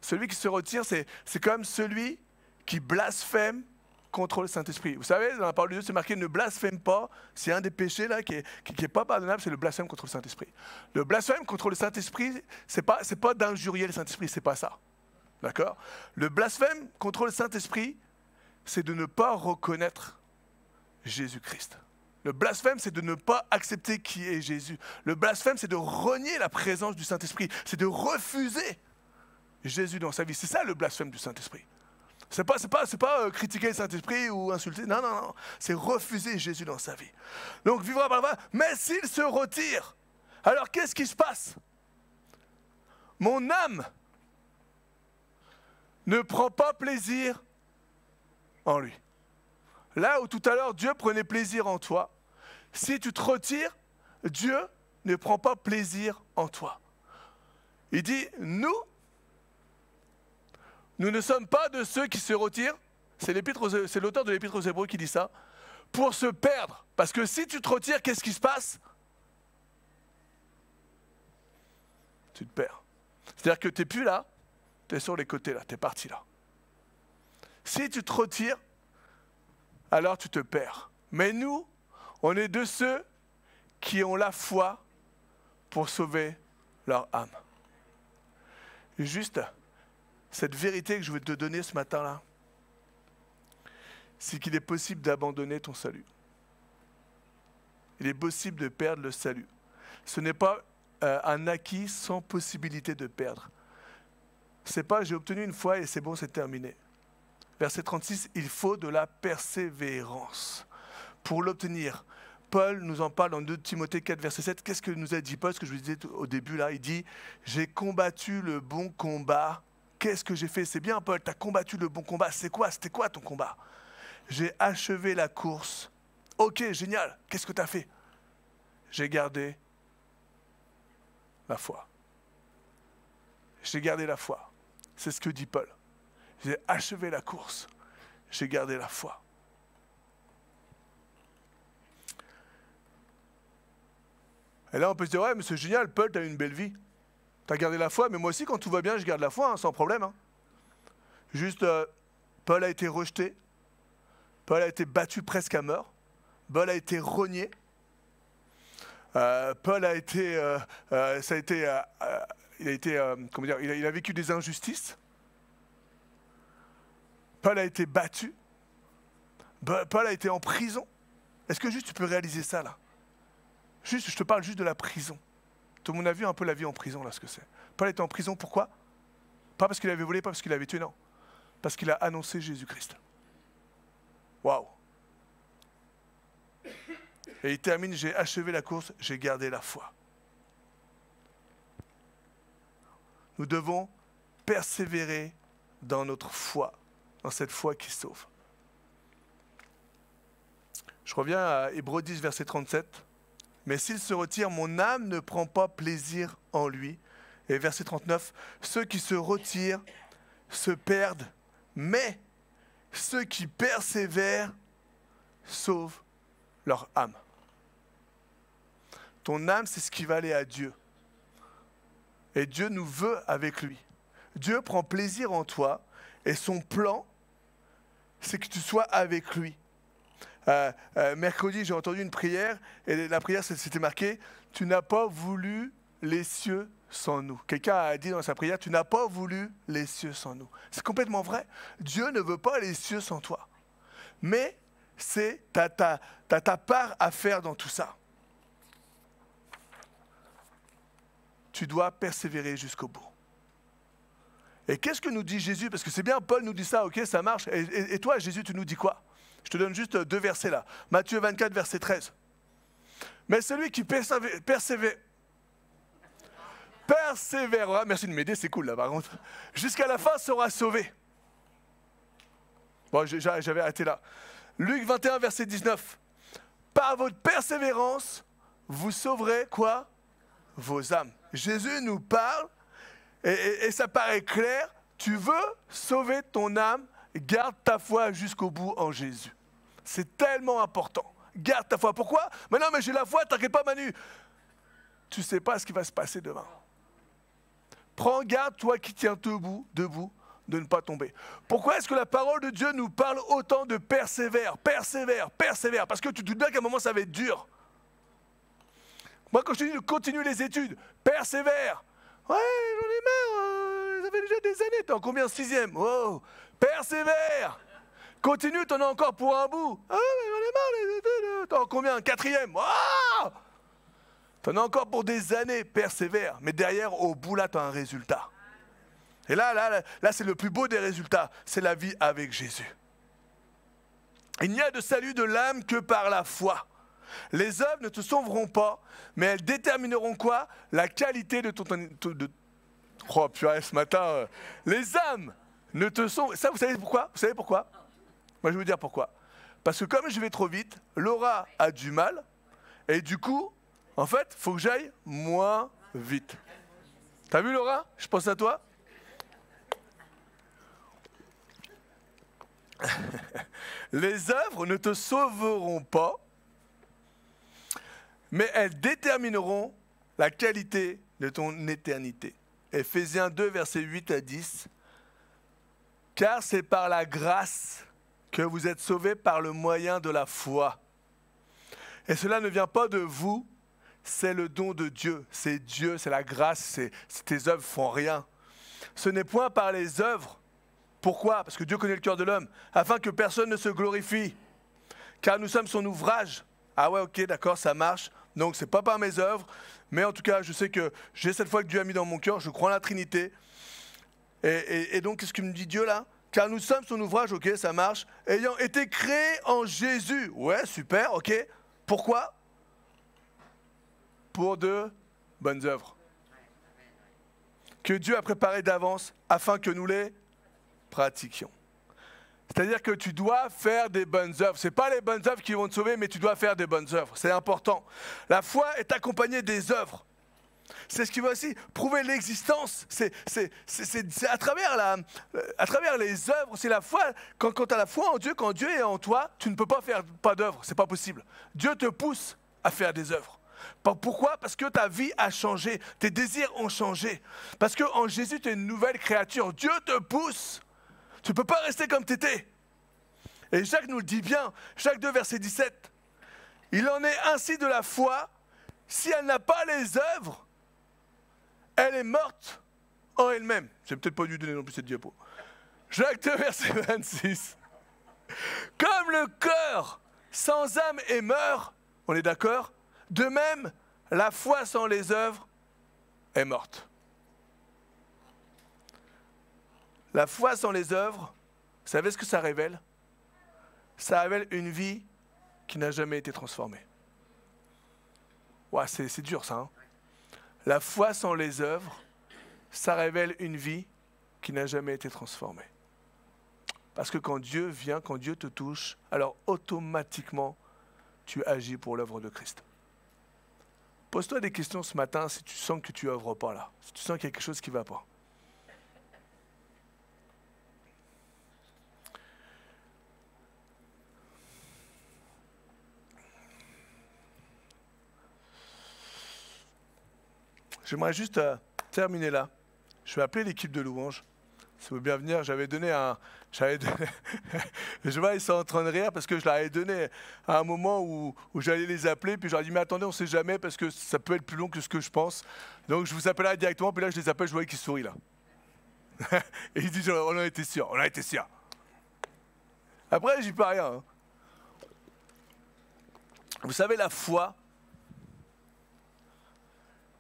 Celui qui se retire, c'est comme celui qui blasphème contre le Saint-Esprit. Vous savez, dans la parole de Dieu, c'est marqué « ne blasphème pas ». C'est un des péchés là qui est pas pardonnable, c'est le blasphème contre le Saint-Esprit. Le blasphème contre le Saint-Esprit, c'est pas d'injurier le Saint-Esprit, c'est pas ça. D'accord? Le blasphème contre le Saint-Esprit, c'est de ne pas reconnaître Jésus-Christ. Le blasphème, c'est de ne pas accepter qui est Jésus. Le blasphème, c'est de renier la présence du Saint-Esprit. C'est de refuser Jésus dans sa vie. C'est ça le blasphème du Saint-Esprit. C'est pas critiquer le Saint-Esprit ou insulter. Non, non, non. C'est refuser Jésus dans sa vie. Donc, vivra par la foi. Mais s'il se retire, alors qu'est-ce qui se passe? Mon âme ne prend pas plaisir en lui. Là où tout à l'heure Dieu prenait plaisir en toi, si tu te retires, Dieu ne prend pas plaisir en toi. Il dit, nous ne sommes pas de ceux qui se retirent, c'est l'auteur de l'Épître aux Hébreux qui dit ça, pour se perdre. Parce que si tu te retires, qu'est-ce qui se passe? Tu te perds. C'est-à-dire que tu n'es plus là, tu es sur les côtés là, tu es parti là. Si tu te retires, alors tu te perds. Mais nous, on est de ceux qui ont la foi pour sauver leur âme. Juste, cette vérité que je veux te donner ce matin-là, c'est qu'il est possible d'abandonner ton salut. Il est possible de perdre le salut. Ce n'est pas un acquis sans possibilité de perdre. C'est pas j'ai obtenu une foi et c'est bon, c'est terminé. Verset 36, il faut de la persévérance pour l'obtenir. Paul nous en parle dans 2 Timothée 4, verset 7. Qu'est-ce que nous a dit Paul? Ce que je vous disais au début là, il dit « J'ai combattu le bon combat. Qu'est-ce que j'ai fait ?» C'est bien Paul, tu as combattu le bon combat. C'est quoi? C'était quoi ton combat? J'ai achevé la course. Ok, génial. Qu'est-ce que tu as fait? J'ai gardé la foi. J'ai gardé la foi. C'est ce que dit Paul. J'ai achevé la course. J'ai gardé la foi. Et là, on peut se dire, ouais, mais c'est génial, Paul, tu as eu une belle vie. Tu as gardé la foi, mais moi aussi, quand tout va bien, je garde la foi, hein, sans problème. Hein. Juste, Paul a été rejeté. Paul a été battu presque à mort. Paul a été rogné. Paul a été, il a vécu des injustices. Paul a été battu. Paul a été en prison. Est-ce que juste tu peux réaliser ça là? Juste, je te parle juste de la prison. Tout le monde a vu un peu la vie en prison là, ce que c'est. Paul était en prison, pourquoi? Pas parce qu'il avait volé, pas parce qu'il avait tué, non. Parce qu'il a annoncé Jésus-Christ. Waouh! Et il termine, j'ai achevé la course, j'ai gardé la foi. Nous devons persévérer dans notre foi, dans cette foi qui sauve. Je reviens à Hébreux 10, verset 37. Mais s'il se retire, mon âme ne prend pas plaisir en lui. Et verset 39, ceux qui se retirent se perdent, mais ceux qui persévèrent sauvent leur âme. Ton âme, c'est ce qui va aller à Dieu. Et Dieu nous veut avec lui. Dieu prend plaisir en toi et son plan, c'est que tu sois avec lui. Mercredi, j'ai entendu une prière et la prière, c'était marqué « Tu n'as pas voulu les cieux sans nous ». Quelqu'un a dit dans sa prière « Tu n'as pas voulu les cieux sans nous ». C'est complètement vrai. Dieu ne veut pas les cieux sans toi. Mais t'as ta part à faire dans tout ça. Tu dois persévérer jusqu'au bout. Et qu'est-ce que nous dit Jésus? Parce que c'est bien, Paul nous dit ça, ok, ça marche. Et toi, Jésus, tu nous dis quoi? Je te donne juste 2 versets là. Matthieu 24, verset 13. Mais celui qui persévérera, merci de m'aider, c'est cool là par contre, jusqu'à la fin sera sauvé. Bon, j'avais arrêté là. Luc 21, verset 19. Par votre persévérance, vous sauverez quoi? Vos âmes. Jésus nous parle et ça paraît clair. Tu veux sauver ton âme, garde ta foi jusqu'au bout en Jésus. C'est tellement important. Garde ta foi. Pourquoi? Mais non, mais j'ai la foi, t'inquiète pas Manu. Tu ne sais pas ce qui va se passer demain. Prends garde, toi qui tiens debout, de ne pas tomber. Pourquoi est-ce que la parole de Dieu nous parle autant de persévère? Parce que tu te doutes bien qu'à un moment ça va être dur. Moi, quand je te dis de continuer les études, persévère. Ouais, j'en ai marre, ça fait déjà des années. T'es en combien? 6e? Oh, persévère. Continue, t'en as encore pour un bout. Ah, mais j'en ai marre, les études. T'es en combien? 4e? Oh, t'en as encore pour des années, persévère. Mais derrière, au bout, là, t'as un résultat. Et là, c'est le plus beau des résultats. C'est la vie avec Jésus. Il n'y a de salut de l'âme que par la foi. Les œuvres ne te sauveront pas, mais elles détermineront quoi? La qualité de ton... Oh purée, ce matin, les âmes ne te sauvent... Ça, vous savez pourquoi? Vous savez pourquoi? Moi, je vais vous dire pourquoi. Parce que comme je vais trop vite, Laura a du mal, et du coup, en fait, il faut que j'aille moins vite. T'as vu, Laura? Je pense à toi. Les œuvres ne te sauveront pas, mais elles détermineront la qualité de ton éternité. Éphésiens 2, versets 8 à 10. Car c'est par la grâce que vous êtes sauvés par le moyen de la foi. Et cela ne vient pas de vous, c'est le don de Dieu. C'est Dieu, c'est la grâce, tes œuvres font rien. Ce n'est point par les œuvres. Pourquoi? Parce que Dieu connaît le cœur de l'homme, afin que personne ne se glorifie. Car nous sommes son ouvrage. Ah ouais, ok, d'accord, ça marche. Donc, ce n'est pas par mes œuvres, mais en tout cas, je sais que j'ai cette foi que Dieu a mis dans mon cœur, je crois en la Trinité. Et donc, qu'est-ce que me dit Dieu là? Car nous sommes son ouvrage, ok, ça marche, ayant été créés en Jésus. Ouais, super, ok. Pourquoi? Pour de bonnes œuvres. Que Dieu a préparées d'avance afin que nous les pratiquions. C'est-à-dire que tu dois faire des bonnes œuvres. Ce n'est pas les bonnes œuvres qui vont te sauver, mais tu dois faire des bonnes œuvres. C'est important. La foi est accompagnée des œuvres. C'est ce qui va aussi prouver l'existence. C'est à travers les œuvres, c'est la foi. Quand tu as la foi en Dieu, quand Dieu est en toi, tu ne peux pas faire pas d'œuvres. Ce n'est pas possible. Dieu te pousse à faire des œuvres. Pourquoi? Parce que ta vie a changé. Tes désirs ont changé. Parce qu'en Jésus, tu es une nouvelle créature. Dieu te pousse. Tu ne peux pas rester comme tu étais. Et Jacques nous le dit bien, Jacques 2, verset 17. Il en est ainsi de la foi. Si elle n'a pas les œuvres, elle est morte en elle-même. J'ai peut-être pas dû donner non plus cette diapo. Jacques 2, verset 26. Comme le corps sans âme et meurt, on est d'accord? De même, la foi sans les œuvres est morte. La foi sans les œuvres, vous savez ce que ça révèle? Ça révèle une vie qui n'a jamais été transformée. Ouais, c'est dur ça. Hein? La foi sans les œuvres, ça révèle une vie qui n'a jamais été transformée. Parce que quand Dieu vient, quand Dieu te touche, alors automatiquement, tu agis pour l'œuvre de Christ. Pose-toi des questions ce matin si tu sens que tu n'œuvres pas là, si tu sens qu'il y a quelque chose qui ne va pas. J'aimerais juste terminer là. Je vais appeler l'équipe de louange. Si vous voulez bien venir, je vois, ils sont en train de rire parce que je leur avais donné à un moment où j'allais les appeler, puis je leur ai dit, mais attendez, on ne sait jamais parce que ça peut être plus long que ce que je pense. Donc je vous appellerai directement, puis là je les appelle, je voyais qu'ils sourient là. Et ils disent, on en était sûr, on en était sûr. Après, j'y peux rien. Hein. Vous savez, la foi,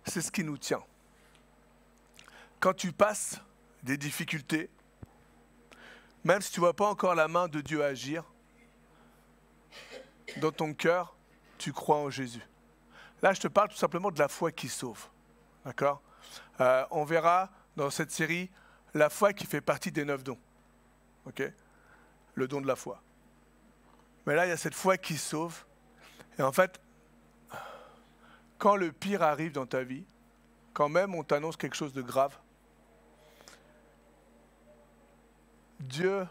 c'est ce qui nous tient. Quand tu passes des difficultés, même si tu ne vois pas encore la main de Dieu agir, dans ton cœur, tu crois en Jésus. Là, je te parle tout simplement de la foi qui sauve. D'accord ? On verra dans cette série la foi qui fait partie des 9 dons. Ok ? Le don de la foi. Mais là, il y a cette foi qui sauve. Et en fait, quand le pire arrive dans ta vie, quand même on t'annonce quelque chose de grave, Dieu,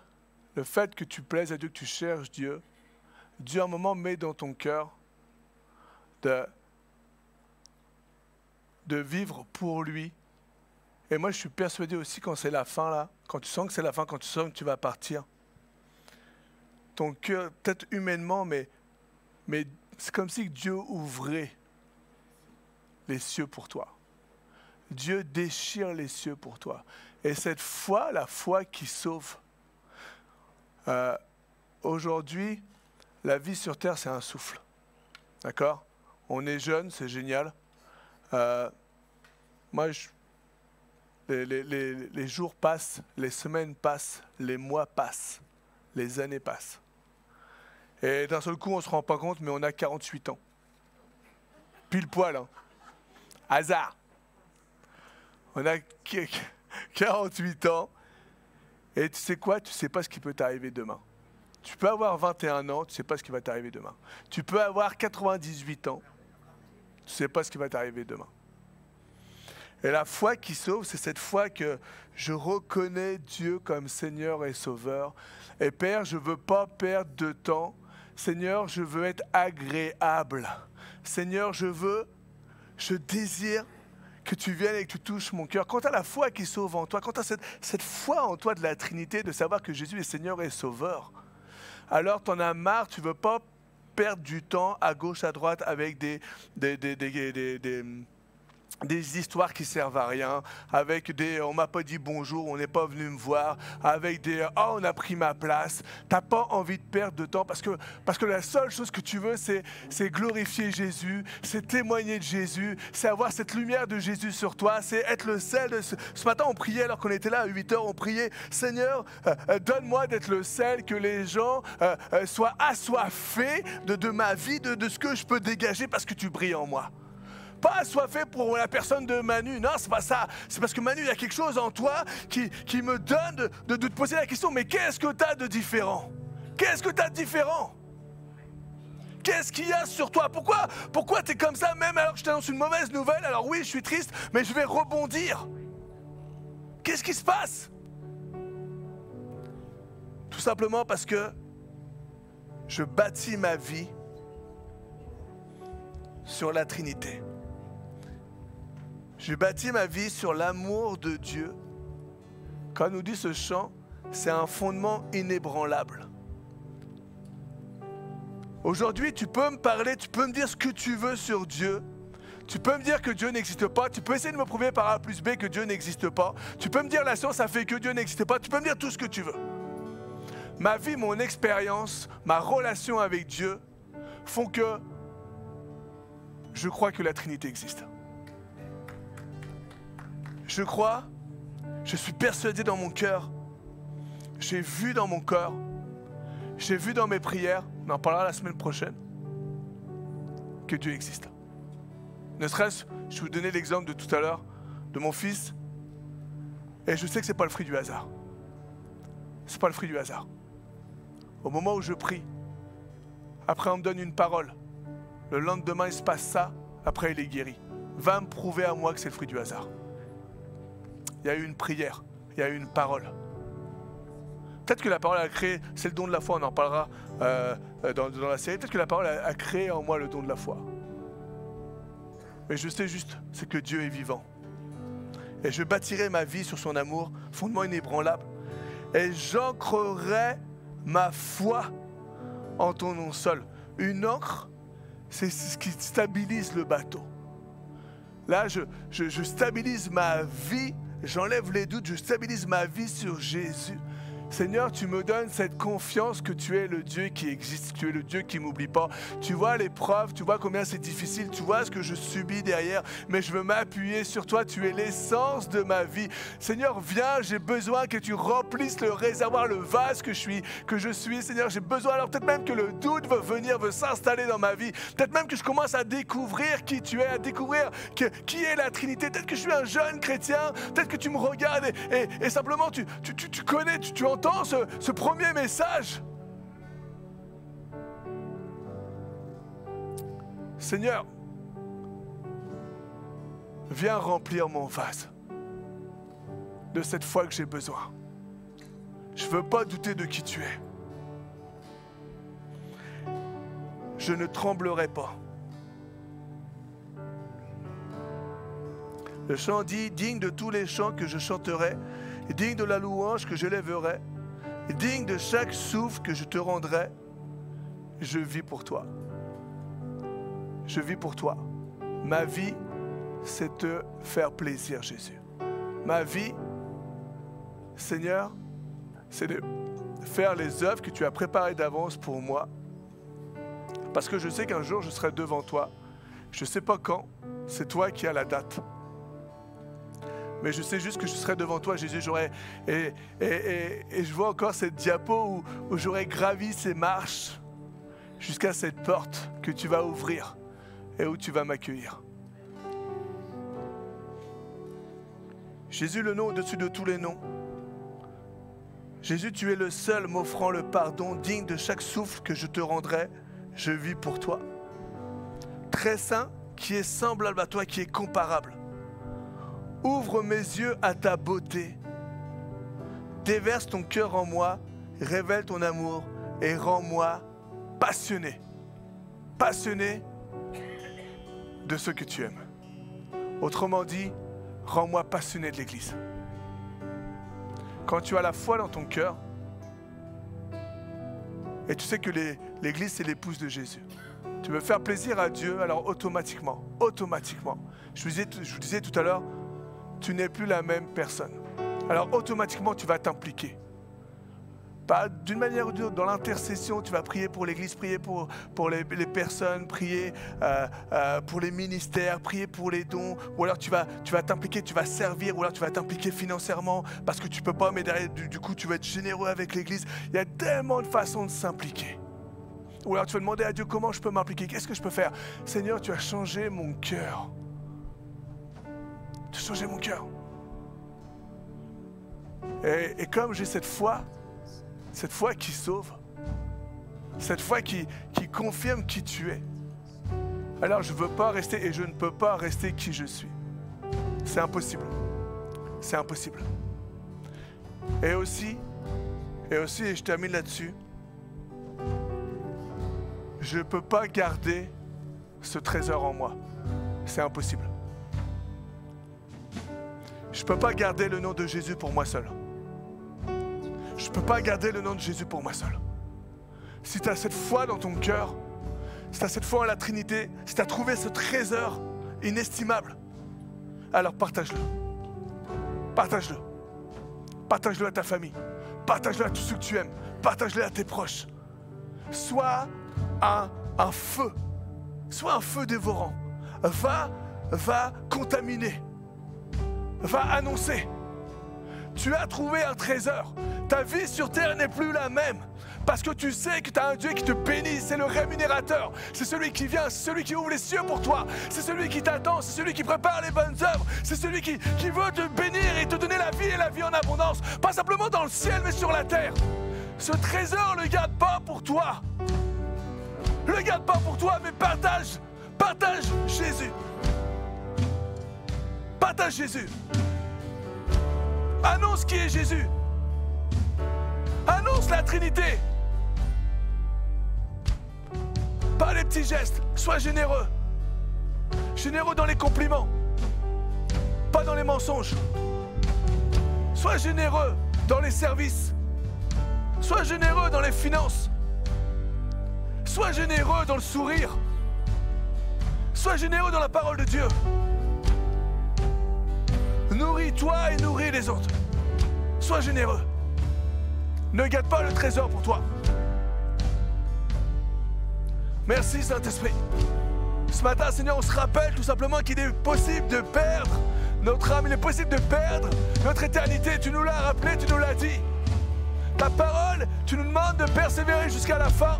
le fait que tu plaises à Dieu, que tu cherches Dieu, Dieu à un moment met dans ton cœur de vivre pour lui. Et moi je suis persuadé aussi quand c'est la fin là, quand tu sens que c'est la fin, quand tu sens que tu vas partir, ton cœur, peut-être humainement, mais c'est comme si Dieu ouvrait les cieux pour toi. Dieu déchire les cieux pour toi. Et cette foi, la foi qui sauve. Aujourd'hui, la vie sur terre, c'est un souffle. D'accord ? On est jeune, c'est génial. Moi, les jours passent, les semaines passent, les mois passent, les années passent. Et d'un seul coup, on ne se rend pas compte, mais on a 48 ans. Pile poil, hein. Hasard. On a 48 ans. Et tu sais quoi? Tu ne sais pas ce qui peut t'arriver demain. Tu peux avoir 21 ans, tu ne sais pas ce qui va t'arriver demain. Tu peux avoir 98 ans, tu ne sais pas ce qui va t'arriver demain. Et la foi qui sauve, c'est cette foi que je reconnais Dieu comme Seigneur et Sauveur. Et Père, je ne veux pas perdre de temps. Seigneur, je veux être agréable. Seigneur, je désire que tu viennes et que tu touches mon cœur. Quand tu as la foi qui sauve en toi, quand tu as cette foi en toi de la Trinité, de savoir que Jésus est Seigneur et Sauveur, alors tu en as marre, tu ne veux pas perdre du temps à gauche, à droite avec des histoires qui servent à rien, avec on m'a pas dit bonjour, on n'est pas venu me voir, avec on a pris ma place. T'as pas envie de perdre de temps parce que la seule chose que tu veux, c'est glorifier Jésus, c'est témoigner de Jésus, c'est avoir cette lumière de Jésus sur toi, c'est être le sel de ce matin on priait alors qu'on était là à 8h, on priait, Seigneur, donne-moi d'être le sel, que les gens soient assoiffés de ma vie, de ce que je peux dégager parce que tu brilles en moi. Pas assoiffé pour la personne de Manu, non, c'est pas ça. C'est parce que Manu, il y a quelque chose en toi qui me donne de te poser la question, mais qu'est-ce que tu as de différent? Qu'est-ce que tu as de différent? Qu'est-ce qu'il y a sur toi? Pourquoi tu es comme ça, même alors que je t'annonce une mauvaise nouvelle? Alors oui, je suis triste, mais je vais rebondir. Qu'est-ce qui se passe? Tout simplement parce que je bâtis ma vie sur la Trinité. J'ai bâti ma vie sur l'amour de Dieu. Quand nous dit ce chant, c'est un fondement inébranlable. Aujourd'hui, tu peux me parler, tu peux me dire ce que tu veux sur Dieu. Tu peux me dire que Dieu n'existe pas. Tu peux essayer de me prouver par A plus B que Dieu n'existe pas. Tu peux me dire la science a fait que Dieu n'existe pas. Tu peux me dire tout ce que tu veux. Ma vie, mon expérience, ma relation avec Dieu font que je crois que la Trinité existe. Je crois, je suis persuadé dans mon cœur, j'ai vu dans mon corps, j'ai vu dans mes prières, on en parlera la semaine prochaine, que Dieu existe. Ne serait-ce, je vais vous donner l'exemple de tout à l'heure, de mon fils, et je sais que ce n'est pas le fruit du hasard. Ce n'est pas le fruit du hasard. Au moment où je prie, après on me donne une parole, le lendemain il se passe ça, après il est guéri. Va me prouver à moi que c'est le fruit du hasard. Il y a eu une prière, il y a eu une parole. Peut-être que la parole a créé, c'est le don de la foi, on en parlera dans la série, peut-être que la parole a créé en moi le don de la foi. Mais je sais juste, c'est que Dieu est vivant. Et je bâtirai ma vie sur son amour, fondement inébranlable. Et j'ancrerai ma foi en ton nom seul. Une ancre, c'est ce qui stabilise le bateau. Là, je stabilise ma vie, j'enlève les doutes, je stabilise ma vie sur Jésus. Seigneur, tu me donnes cette confiance que tu es le Dieu qui existe, tu es le Dieu qui ne m'oublie pas. Tu vois l'épreuve, tu vois combien c'est difficile, tu vois ce que je subis derrière, mais je veux m'appuyer sur toi, tu es l'essence de ma vie. Seigneur, viens, j'ai besoin que tu remplisses le réservoir, le vase que je suis. Seigneur, j'ai besoin, alors peut-être même que le doute veut venir, veut s'installer dans ma vie. Peut-être même que je commence à découvrir qui tu es, à découvrir qui est la Trinité. Peut-être que je suis un jeune chrétien, peut-être que tu me regardes et simplement tu connais, tu entends ce premier message. Seigneur, viens remplir mon vase de cette foi que j'ai besoin. Je ne veux pas douter de qui tu es. Je ne tremblerai pas. Le chant dit, digne de tous les chants que je chanterai, et digne de la louange que je lèverai, et digne de chaque souffle que je te rendrai, je vis pour toi. Je vis pour toi. Ma vie, c'est te faire plaisir, Jésus. Ma vie, Seigneur, c'est de faire les œuvres que tu as préparées d'avance pour moi. Parce que je sais qu'un jour, je serai devant toi. Je ne sais pas quand, c'est toi qui as la date. Mais je sais juste que je serai devant toi, Jésus. Et je vois encore cette diapo où j'aurai gravi ces marches jusqu'à cette porte que tu vas ouvrir et où tu vas m'accueillir. Jésus, le nom au-dessus de tous les noms. Jésus, tu es le seul m'offrant le pardon, digne de chaque souffle que je te rendrai. Je vis pour toi. Très saint, qui est semblable à toi, qui est comparable. Ouvre mes yeux à ta beauté. Déverse ton cœur en moi, révèle ton amour et rends-moi passionné. Passionné de ce que tu aimes. Autrement dit, rends-moi passionné de l'Église. Quand tu as la foi dans ton cœur, et tu sais que l'Église c'est l'épouse de Jésus. Tu veux faire plaisir à Dieu, alors automatiquement, je vous disais tout à l'heure, tu n'es plus la même personne. Alors automatiquement, tu vas t'impliquer. Pas d'une manière ou d'une autre, dans l'intercession, tu vas prier pour l'Église, prier pour les personnes, prier pour les ministères, prier pour les dons. Ou alors tu vas t'impliquer, tu vas servir, ou alors tu vas t'impliquer financièrement parce que tu ne peux pas, mais derrière, du coup, tu vas être généreux avec l'Église. Il y a tellement de façons de s'impliquer. Ou alors tu vas demander à Dieu comment je peux m'impliquer, qu'est-ce que je peux faire? Seigneur, tu as changé mon cœur. Tu as changé mon cœur. Et comme j'ai cette foi qui sauve, cette foi qui confirme qui tu es, alors je ne veux pas rester et je ne peux pas rester qui je suis. C'est impossible. C'est impossible. Et aussi, et je termine là-dessus, je ne peux pas garder ce trésor en moi. C'est impossible. Je ne peux pas garder le nom de Jésus pour moi seul. Je ne peux pas garder le nom de Jésus pour moi seul. Si tu as cette foi dans ton cœur, si tu as cette foi en la Trinité, si tu as trouvé ce trésor inestimable, alors partage-le. Partage-le. Partage-le à ta famille. Partage-le à tous ceux que tu aimes. Partage-le à tes proches. Sois un feu. Sois un feu dévorant. Va contaminer. Va annoncer. Tu as trouvé un trésor. Ta vie sur terre n'est plus la même. Parce que tu sais que tu as un Dieu qui te bénit, c'est le rémunérateur. C'est celui qui vient, c'est celui qui ouvre les cieux pour toi. C'est celui qui t'attend, c'est celui qui prépare les bonnes œuvres. C'est celui qui veut te bénir et te donner la vie et la vie en abondance. Pas simplement dans le ciel, mais sur la terre. Ce trésor, ne le garde pas pour toi. Ne le garde pas pour toi, mais partage Jésus. Partage Jésus. Annonce qui est Jésus. Annonce la Trinité. Pas les petits gestes, sois généreux. Généreux dans les compliments, pas dans les mensonges. Sois généreux dans les services. Sois généreux dans les finances. Sois généreux dans le sourire. Sois généreux dans la parole de Dieu. Nourris-toi et nourris les autres. Sois généreux. Ne garde pas le trésor pour toi. Merci Saint-Esprit. Ce matin, Seigneur, on se rappelle tout simplement qu'il est possible de perdre notre âme. Il est possible de perdre notre éternité. Tu nous l'as rappelé, tu nous l'as dit. Ta parole, tu nous demandes de persévérer jusqu'à la fin.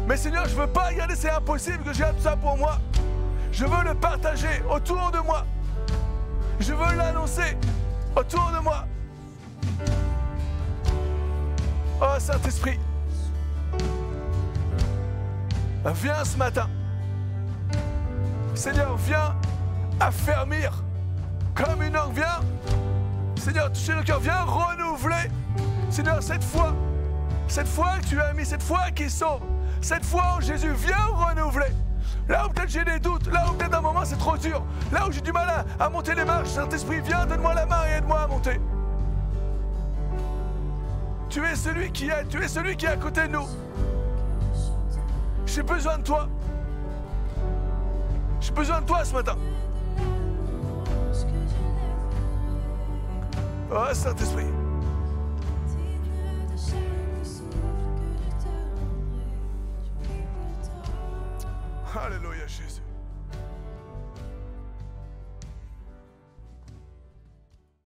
Mais Seigneur, je ne veux pas regarder, c'est impossible que je garde ça pour moi. Je veux le partager autour de moi. Je veux l'annoncer autour de moi. Oh Saint-Esprit, viens ce matin. Seigneur, viens affermir comme une encre. Viens, Seigneur, toucher le cœur. Viens renouveler. Seigneur, cette foi que tu as mis, cette foi qui sauve, cette foi en Jésus, viens renouveler. Là où peut-être j'ai des doutes, là où peut-être à un moment c'est trop dur, là où j'ai du mal à monter les marches, Saint-Esprit, viens, donne-moi la main et aide-moi à monter. Tu es celui qui aide, tu es celui qui est à côté de nous. J'ai besoin de toi. J'ai besoin de toi ce matin. Oh Saint-Esprit.